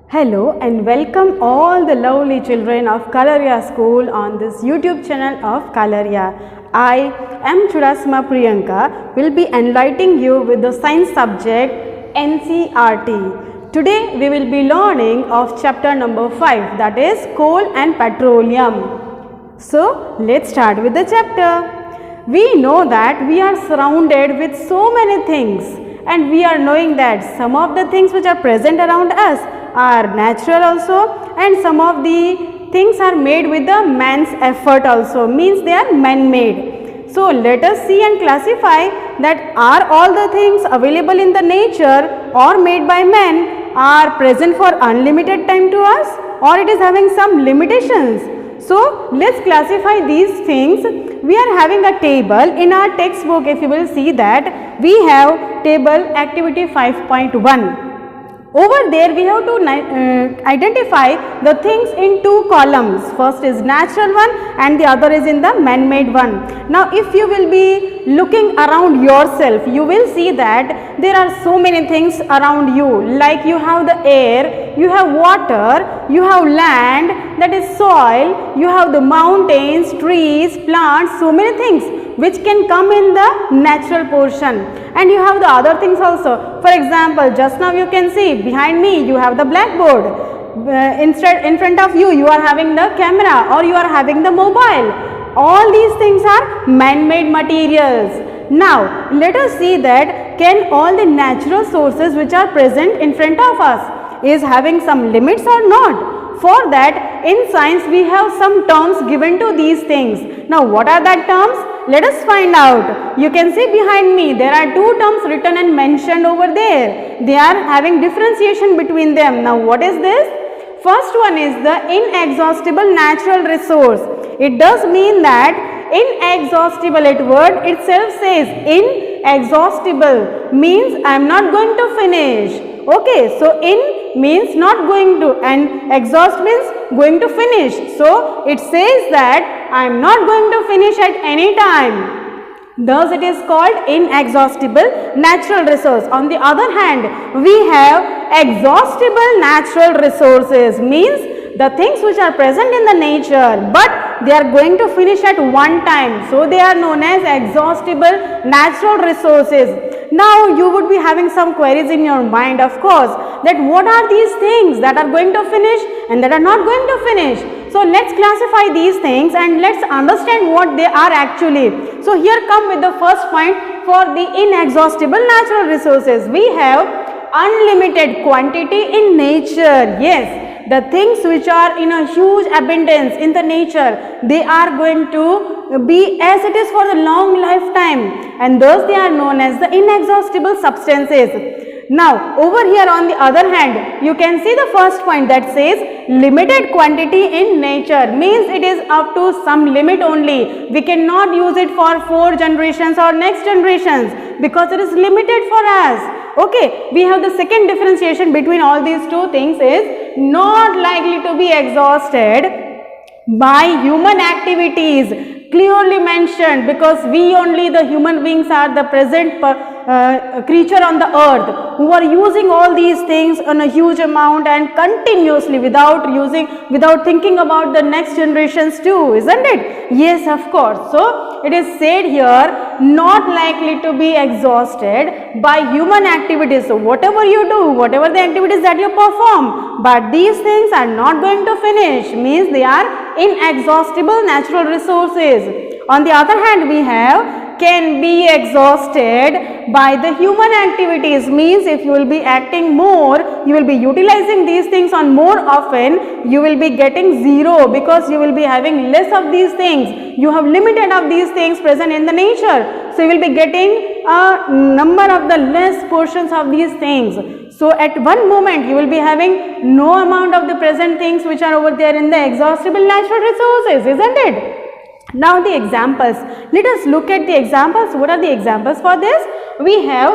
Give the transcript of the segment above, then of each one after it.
Hello and welcome all the lovely children of Kalaria School on this YouTube channel of Kalaria. I am Chudasma Priyanka will be enlightening you with the science subject NCERT. Today we will be learning of chapter number 5, that is coal and petroleum. So let's start with the chapter. We know that we are surrounded with so many things, and we are knowing that some of the things which are present around us are natural also, and some of the things are made with the man's effort also, means they are man-made. So let us see and classify that are all the things available in the nature or made by man are present for unlimited time to us, or it is having some limitations. So let's classify these things. We are having a table in our textbook. If you will see that we have table activity 5.1. Over there we have to identify the things in two columns. First is natural one and the other is in the man-made one. Now if you will be looking around yourself, you will see that there are so many things around you, like you have the air, you have water, you have land, that is soil, you have the mountains, trees, plants, so many things which can come in the natural portion, and you have the other things also. For example, just now you can see behind me you have the blackboard, in front of you you are having the camera or you are having the mobile. All these things are man-made materials. Now let us see that can all the natural sources which are present in front of us is having some limits or not. For that, in science we have some terms given to these things. Now what are that terms? Let us find out. You can see behind me there are two terms written and mentioned over there. They are having differentiation between them. Now what is this? First one is the inexhaustible natural resource. It does mean that inexhaustible, it word itself says inexhaustible, means I am not going to finish. Okay, so in means not going to and exhaust means going to finish. So it says that I am not going to finish at any time. Thus it is called inexhaustible natural resource. On the other hand, we have exhaustible natural resources, means the things which are present in the nature but they are going to finish at one time. So they are known as exhaustible natural resources. Now you would be having some queries in your mind, of course, that what are these things that are going to finish and that are not going to finish. So let's classify these things and let's understand what they are actually. So here come with the first point for the inexhaustible natural resources. We have unlimited quantity in nature. Yes, the things which are in a huge abundance in the nature, they are going to be as it is for the long lifetime, and thus they are known as the inexhaustible substances. Now over here on the other hand, you can see the first point that says limited quantity in nature, means it is up to some limit only. We cannot use it for 4 generations or next generations because it is limited for us. Okay, we have the second differentiation between all these two things is not likely to be exhausted by human activities. Clearly mentioned, because we only, the human beings, are the present creature on the earth who are using all these things on a huge amount and continuously without thinking about the next generations too, isn't it? Yes, of course. So it is said here not likely to be exhausted by human activities. So whatever you do, whatever the activities that you perform, but these things are not going to finish, means they are inexhaustible natural resources. On the other hand, we have can be exhausted by the human activities, means if you will be acting more, you will be utilizing these things on more often, you will be getting zero because you will be having less of these things. You have limited of these things present in the nature, so you will be getting a number of the less portions of these things. So at one moment you will be having no amount of the present things which are over there in the exhaustible natural resources, isn't it? Now the examples. Let us look at the examples. What are the examples for this? We have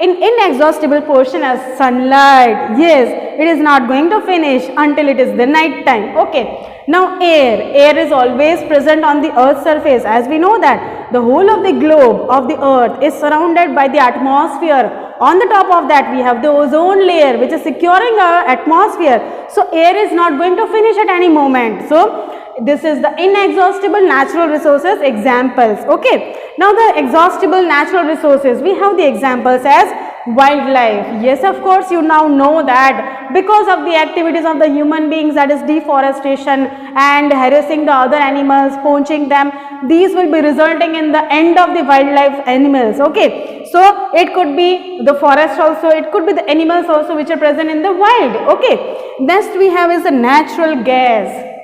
in inexhaustible portion as sunlight. Yes, it is not going to finish until it is the night time. Okay. Now air. Air is always present on the earth's surface. As we know that the whole of the globe of the earth is surrounded by the atmosphere on the top of that we have the ozone layer which is securing our atmosphere. So air is not going to finish at any moment. So this is the inexhaustible natural resources examples. Okay. Now the exhaustible natural resources, we have the examples as wildlife. Yes, of course, you now know that because of the activities of the human beings, that is deforestation and harassing the other animals, poaching them, these will be resulting in the end of the wildlife animals. Okay. So it could be the forest also, it could be the animals also which are present in the wild. Okay. Next we have is the natural gas.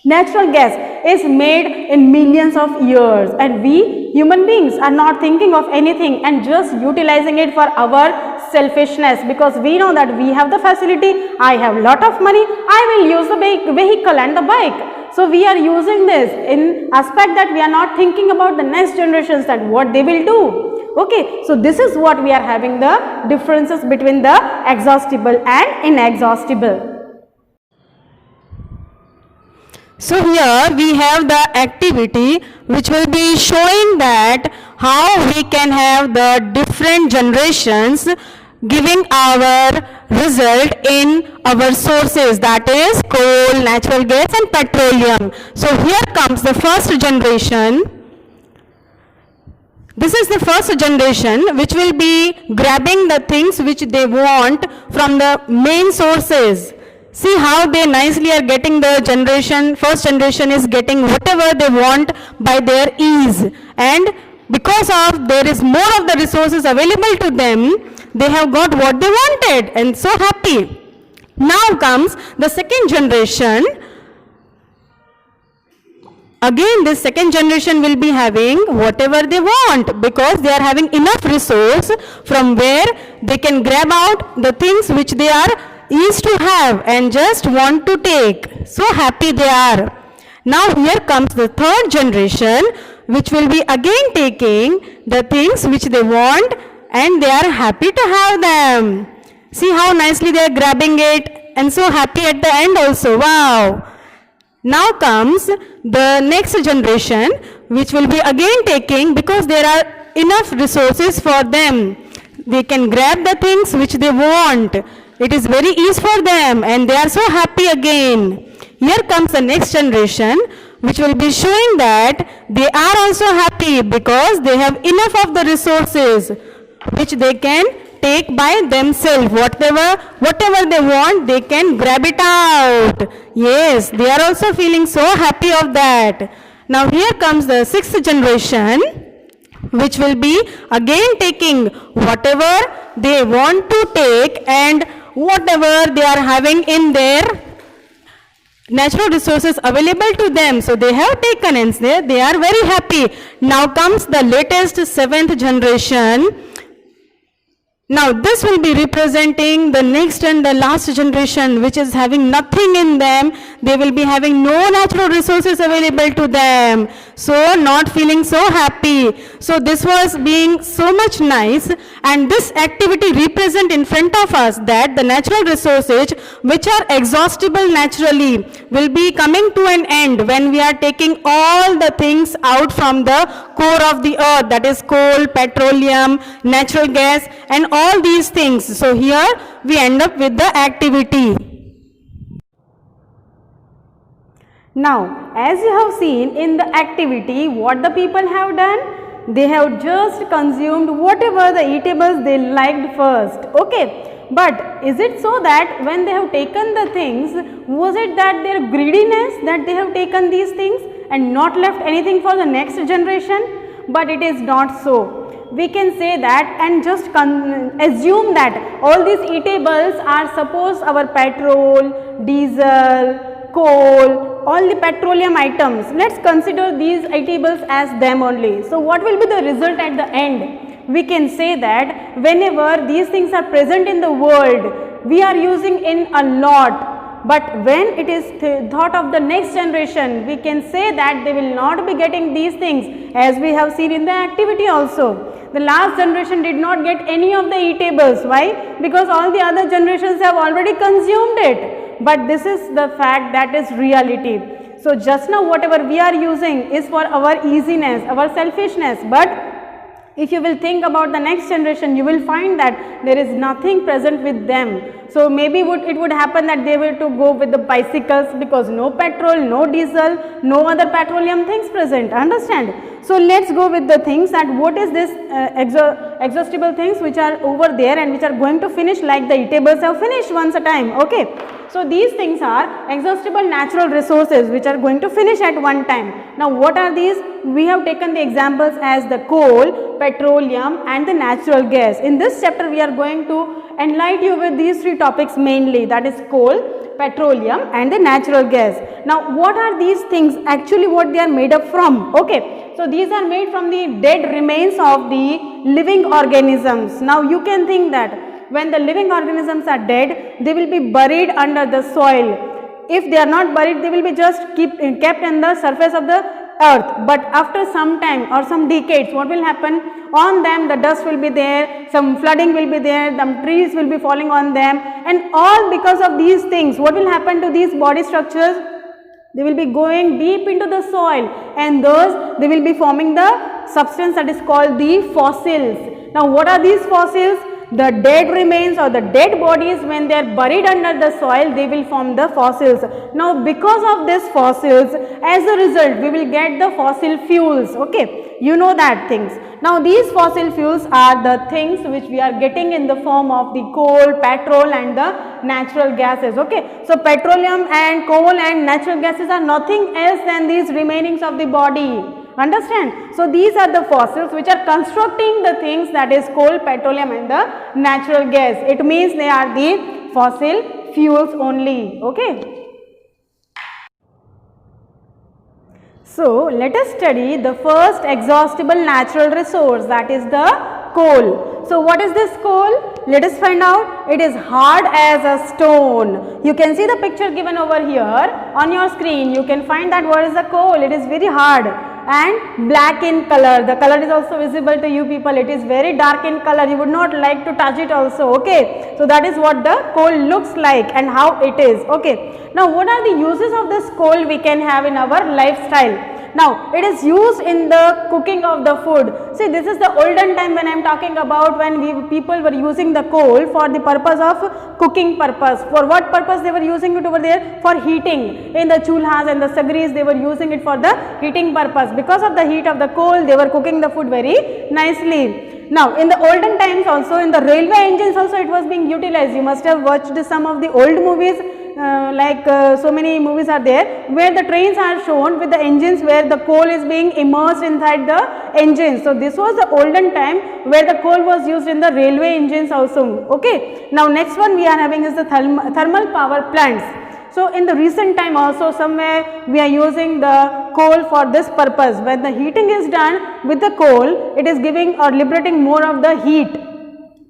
Natural gas is made in millions of years and we human beings are not thinking of anything and just utilizing it for our selfishness, because we know that we have the facility, I have lot of money, I will use the vehicle and the bike. So we are using this in aspect that we are not thinking about the next generations, that what they will do. Okay, so this is what we are having the differences between the exhaustible and inexhaustible. So here we have the activity which will be showing that how we can have the different generations giving our result in our sources, that is coal, natural gas and petroleum. So here comes the first generation. This is the first generation which will be grabbing the things which they want from the main sources. See how they nicely are getting the generation, first generation is getting whatever they want by their ease, and because of there is more of the resources available to them, they have got what they wanted and so happy. Now comes the second generation. Again this second generation will be having whatever they want because they are having enough resource from where they can grab out the things which they are is to have and just want to take. So happy they are. Now here comes the third generation which will be again taking the things which they want and they are happy to have them. See how nicely they are grabbing it and so happy at the end also. Wow. Now comes the next generation which will be again taking because there are enough resources for them. They can grab the things which they want. It is very easy for them and they are so happy again. Here comes the next generation which will be showing that they are also happy because they have enough of the resources which they can take by themselves. Whatever they want, they can grab it out. Yes, they are also feeling so happy of that. Now here comes the sixth generation which will be again taking whatever they want to take and whatever they are having in their natural resources available to them. So they have taken and they are very happy. Now comes the latest seventh generation. Now this will be representing the next and the last generation which is having nothing in them. They will be having no natural resources available to them. So not feeling so happy. So this was being so much nice, and this activity represent in front of us that the natural resources which are exhaustible naturally will be coming to an end when we are taking all the things out from the core of the earth, that is coal, petroleum, natural gas and all these things. So here we end up with the activity. Now, as you have seen in the activity, what the people have done? They have just consumed whatever the eatables they liked first. Okay. But is it so that when they have taken the things, was it that their greediness that they have taken these things and not left anything for the next generation? But it is not so. We can say that and just assume that all these eatables are suppose our petrol, diesel, coal, all the petroleum items. Let's consider these eatables as them only. So what will be the result at the end? We can say that whenever these things are present in the world, we are using in a lot. But when it is thought of the next generation, we can say that they will not be getting these things, as we have seen in the activity also. The last generation did not get any of the eatables. Why? Because all the other generations have already consumed it. But this is the fact, that is reality. So just now whatever we are using is for our easiness, our selfishness, but if you will think about the next generation, you will find that there is nothing present with them. So maybe it would happen that they were to go with the bicycles, because no petrol, no diesel, no other petroleum things present, understand. So let's go with the things that what is this exhaustible things which are over there and which are going to finish like the eatables have finished once a time, okay. So these things are exhaustible natural resources which are going to finish at one time. Now what are these? We have taken the examples as the coal, petroleum and the natural gas. In this chapter we are going to enlighten you with these three topics mainly, that is coal, petroleum and the natural gas. Now what are these things actually, what they are made up from? Okay, so these are made from the dead remains of the living organisms. Now you can think that when the living organisms are dead, they will be buried under the soil. If they are not buried, they will be just kept in the surface of the earth. But after some time or some decades, what will happen? On them the dust will be there, some flooding will be there, some trees will be falling on them, and all because of these things, what will happen to these body structures? They will be going deep into the soil, and thus they will be forming the substance that is called the fossils. Now what are these fossils? The dead remains or the dead bodies, when they are buried under the soil, they will form the fossils. Now because of these fossils, as a result we will get the fossil fuels, okay, you know that things. Now these fossil fuels are the things which we are getting in the form of the coal, petrol and the natural gases, okay. So petroleum and coal and natural gases are nothing else than these remainings of the body, understand. So these are the fossils which are constructing the things, that is coal, petroleum and the natural gas. It means they are the fossil fuels only, okay. So let us study the first exhaustible natural resource, that is the coal. So what is this coal? Let us find out. It is hard as a stone. You can see the picture given over here on your screen. You can find that what is the coal. It is very hard and black in color. The color is also visible to you people. It is very dark in color. You would not like to touch it also, okay. So that is what the coal looks like and how it is, okay. Now what are the uses of this coal we can have in our lifestyle? Now it is used in the cooking of the food. See, this is the olden time when I am talking about, when people were using the coal for the purpose of cooking purpose. For what purpose they were using it over there? For heating. In the chulhas and the sagris they were using it for the heating purpose. Because of the heat of the coal, they were cooking the food very nicely. Now in the olden times also, in the railway engines also it was being utilized. You must have watched some of the old movies, so many movies are there where the trains are shown with the engines where the coal is being immersed inside the engines. So this was the olden time where the coal was used in the railway engines also, okay. Now next one we are having is the thermal power plants. So in the recent time also somewhere we are using the coal for this purpose. When the heating is done with the coal, it is giving or liberating more of the heat.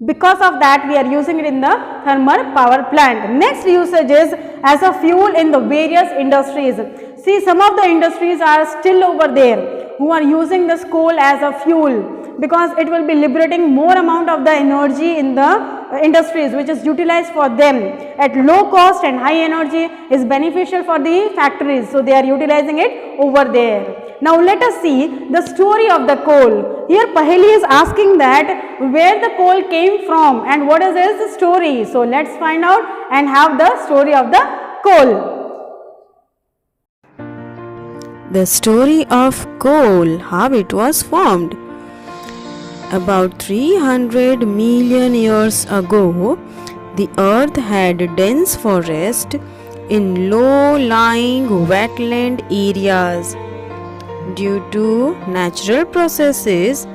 Because of that we are using it in the thermal power plant. Next usage is as a fuel in the various industries. See, some of the industries are still over there who are using this coal as a fuel, because it will be liberating more amount of the energy in the industries which is utilized for them at low cost, and high energy is beneficial for the factories. So they are utilizing it over there. Now let us see the story of the coal. Here Paheli is asking that where the coal came from and what is its story. So let's find out and have the story of the coal. The story of coal, how it was formed. About 300 million years ago, the earth had dense forest in low-lying wetland areas. Due to natural processes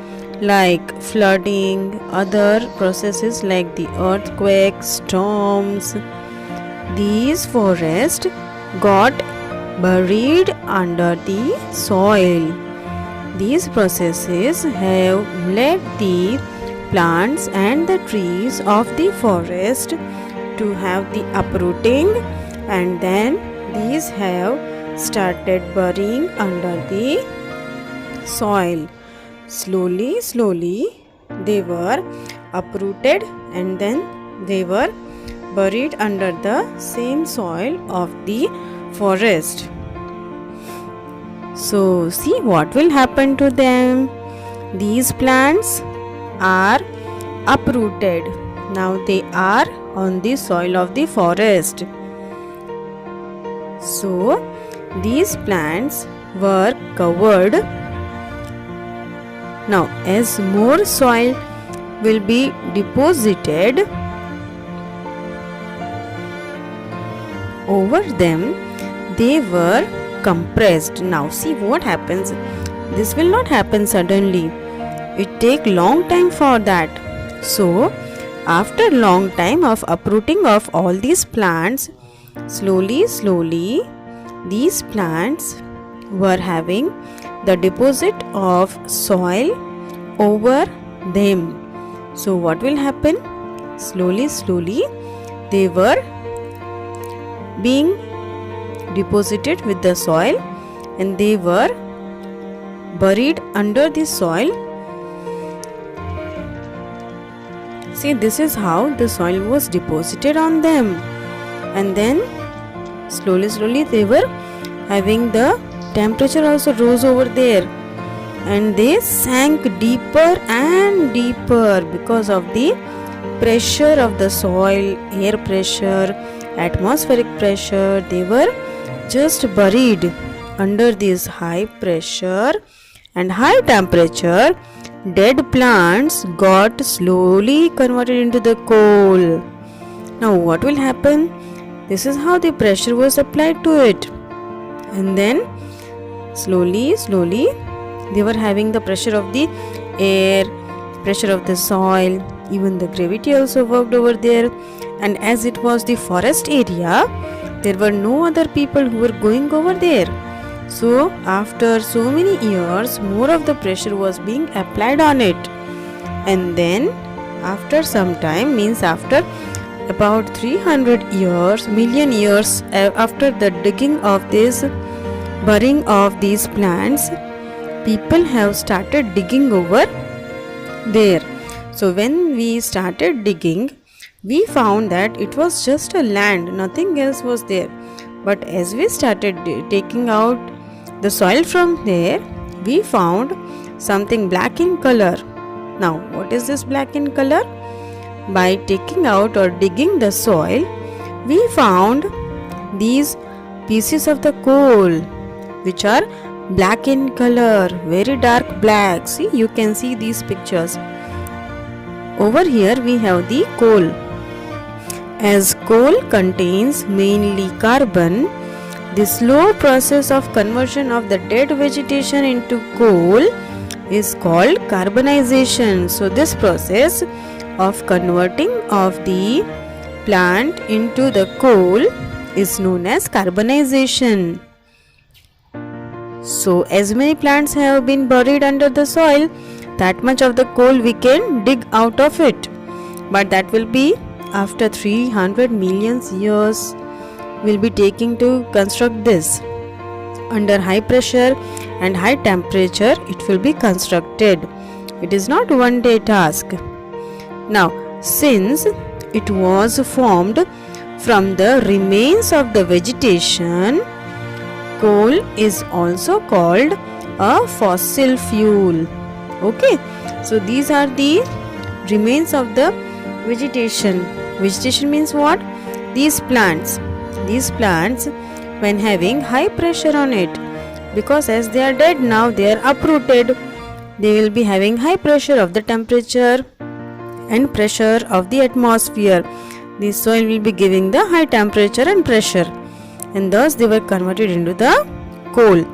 like flooding, other processes like the earthquake, storms, these forests got buried under the soil. These processes have led the plants and the trees of the forest to have the uprooting, and then these have started burying under the soil. Slowly they were uprooted and then they were buried under the same soil of the forest. So see what will happen to them. these plants are uprooted. Now they are on the soil of the forest. So these plants were covered. Now as more soil will be deposited over them, they were compressed. Now see what happens. This will not happen suddenly. It take long time for that. So after long time of uprooting of all these plants, slowly these plants were having the deposit of soil over them. So what will happen? Slowly they were being deposited with the soil and they were buried under the soil. See, this is how the soil was deposited on them, and then slowly they were having the temperature also rose over there, and they sank deeper and deeper because of the pressure of the soil, air pressure, atmospheric pressure. They were just buried under this high pressure and high temperature. Dead plants got slowly converted into the coal. Now what will happen? This is how the pressure was applied to it, and then slowly they were having the pressure of the air, pressure of the soil, even the gravity also worked over there. And as it was the forest area, there were no other people who were going over there. So after so many years, more of the pressure was being applied on it, and then after some time, means after about 300 years, million years after the digging of this, burying of these plants, people have started digging over there. So when we started digging, we found that it was just a land, nothing else was there. But as we started taking out the soil from there, we found something black in color. Now what is this black in color? By taking out or digging the soil, we found these pieces of the coal which are black in color, very dark black. See, you can see these pictures. Over here we have the coal. As coal contains mainly carbon, the slow process of conversion of the dead vegetation into coal is called carbonization. So this process of converting of the plant into the coal is known as carbonization. So as many plants have been buried under the soil, that much of the coal we can dig out of it. But that will be after 300 million years will be taking to construct this. Under high pressure and high temperature it will be constructed. It is not one day task. Now since it was formed from the remains of the vegetation, coal is also called a fossil fuel. Okay, so these are the remains of the vegetation. Vegetation means what? These plants when having high pressure on it, because as they are dead now, they are uprooted, they will be having high pressure of the temperature and pressure of the atmosphere. The soil will be giving the high temperature and pressure, and thus they were converted into the coal.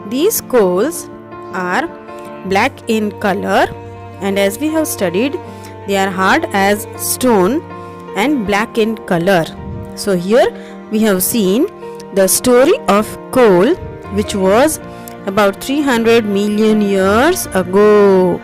These coals are black in color, and as we have studied, they are hard as stone and black in color. So here we have seen the story of coal, which was about 300 million years ago.